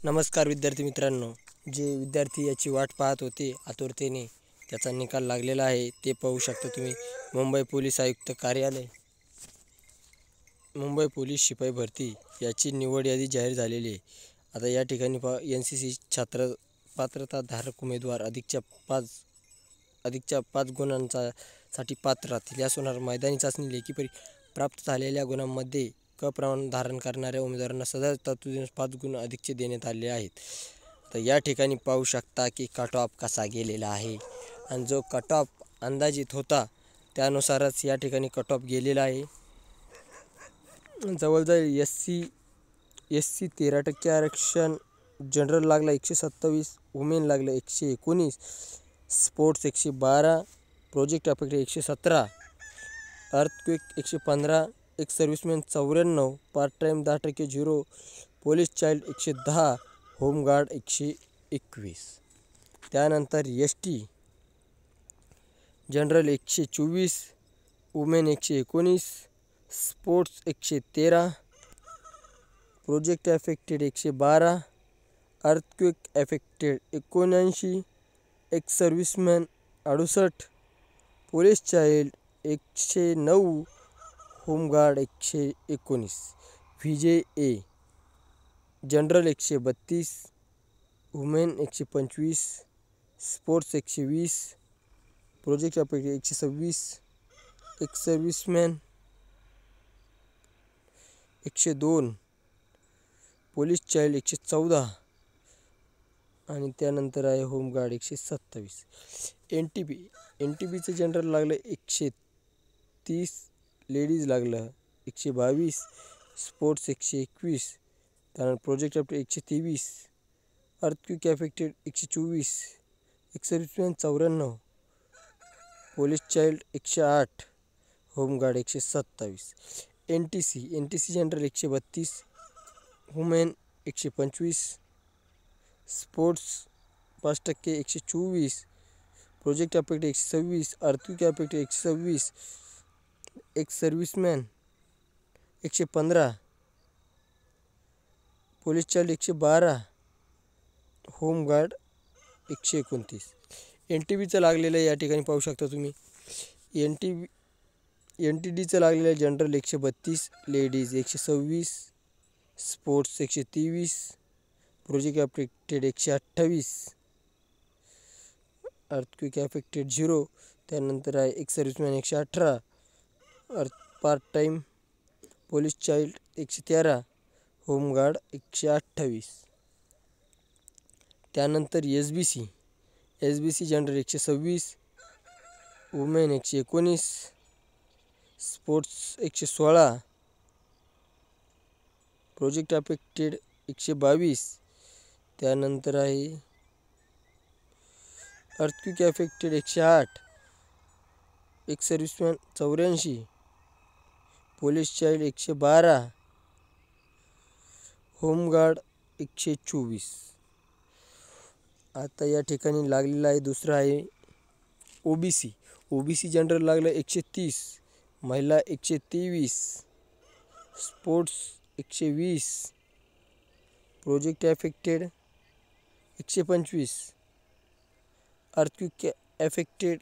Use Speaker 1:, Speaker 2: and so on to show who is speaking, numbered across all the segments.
Speaker 1: नमस्कार विद्यार्थी मित्रांनो, जे विद्यार्थी याची वाट पाहत होते आतुरतेने त्याचा निकाल लागलेला आहे ते पाहू शकता तुम्ही। मुंबई पोलीस आयुक्त कार्यालय, मुंबई पोलीस शिपाई भरती याची निवड यादी जाहीर झालेली आहे। आता या ठिकाणी NCC छात्र पात्रताधारक उमेदवार अधिकच्या 5 गुणांचा साठी पात्र राहतील। यास होणार मैदानी चाचणी लेखी प्राप्त झालेल्या गुणांमध्ये क प्रमाण धारण करणाऱ्या उमेदवारांना सदर तरतुदीनुसार 5 गुण अधिकचे देण्यात आले आहेत। तर या ठिकाणी पाहू शकता की कट ऑफ कसा गेलेला आहे आणि जो कट ऑफ अंदाजित होता त्यानुसारच या ठिकाणी कट ऑफ गेलेला आहे। जवळजवळ SC 13% आरक्षण, जनरल लागला 127, वुमेन लागलं 119, स्पोर्ट्स 112, प्रोजेक्ट अफेक्टेड 117, अर्थक्वेक 115, एक serviceman 94, part time 10% 0, police child 110, home guard 121। त्यानंतर ST general 124, women 119, sports 113, project affected 112, earthquake affected 79, एक serviceman 68, police child 109, home guard 119, VJA general 132, women 125, sports 120, project affected 126, एक serviceman 102, police child 114 आणि त्यानंतर आहे home guard 127। NTBचं general लागलं 130, ladies लागलं 122, sports 121, त्यानंतर project affected 123, earthquake affected 124, एक serviceman 94, police child 108, home guard 127। NTC general 132, women 125, sports 5% 124, project affected 126, earthquake affected 126, एक serviceman 115, police child 112, home guard 129। NTBचं लागलेलं या ठिकाणी पाहू शकता तुम्ही। NTDचं लागलेलं general 132, ladies 126, sports 123, project affected 128, earthquake affected 0, त्यानंतर आहे एक serviceman 118, part time, police child 113, home guard 128। त्यानंतर SBC general 126, women 119, sports 116, project affected 122, त्यानंतर आहे अर्थक्वेक अफेक्टेड 108, एक सर्व्हिसमॅन 84, पोलीस चाइल्ड 112, होमगार्ड 124। आता या ठिकाणी लागलेला आहे दुसरा आहे OBC जनरल लागलं 130, महिला 123, sports 120, project affected 125, earthquake affected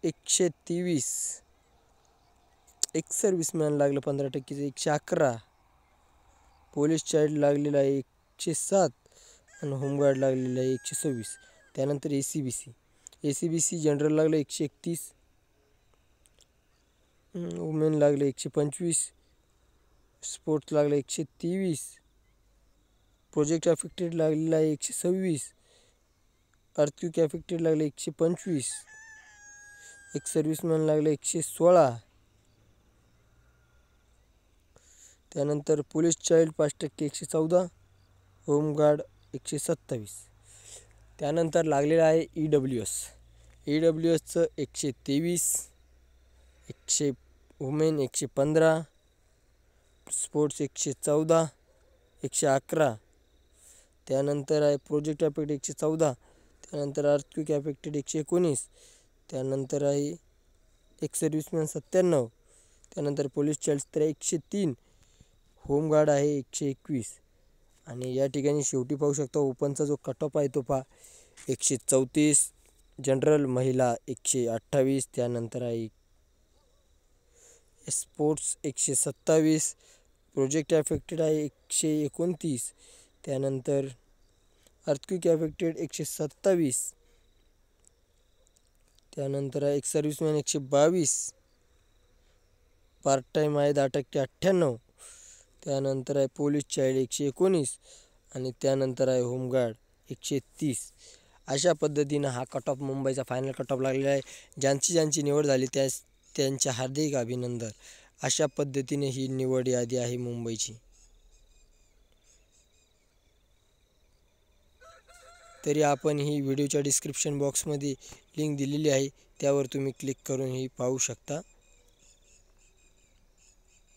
Speaker 1: 123, एक सर्व्हिसमॅन लागलं 15% 111, पोलीस चाइल्ड लागलेला आहे 107 आणि होमगार्ड लागलेला आहे 126। त्यानंतर ACBC जनरल लागलं 131, वुमेन लागले 125, स्पोर्ट्स लागलं 123, प्रोजेक्ट अफेक्टेड लागलेला आहे 126, अर्थक्वेक अफेक्टेड लागले 125, एक सर्व्हिसमॅन लागले 116, त्यानंतर पोलीस चाइल्ड 5% 114, होमगार्ड 127। त्यानंतर लागलेला आहे EWSचं 123, वुमेन 115, स्पोर्ट्स 114, 111, त्यानंतर आहे प्रोजेक्ट अफेक्टेड 114, त्यानंतर अर्थक्वेक अफेक्टेड 119, त्यानंतर आहे एक सर्व्हिसमॅन 97, त्यानंतर पोलीस चाइल्ड 103, होमगार्ड आहे 121। आणि या ठिकाणी शेवटी पाहू शकता ओपनचा जो कट ऑफ आहे तो पहा 134, जनरल महिला 128, त्यानंतर आहे स्पोर्ट्स 127, प्रोजेक्ट अफेक्टेड आहे 129, त्यानंतर अर्थक्वेक अफेक्टेड 127, त्यानंतर आहे एक सर्व्हिसमॅन 122, पार्ट टाईम आहे 10% 98, त्यानंतर आहे पोलीस चाइल्ड 119 आणि त्यानंतर आहे होमगार्ड 130. अशा पद्धतीनं हा कट ऑफ मुंबईचा फायनल कट ऑफ लागलेला आहे. ज्यांची निवड झाली त्यांचे हार्दिक अभिनंदन. अशा पद्धतीने ही निवड यादी आहे मुंबईची. तरी आपण ही व्हिडिओच्या डिस्क्रिप्शन बॉक्समध्ये लिंक दिलेली आहे, त्यावर तुम्ही क्लिक करून ही पाहू शकता.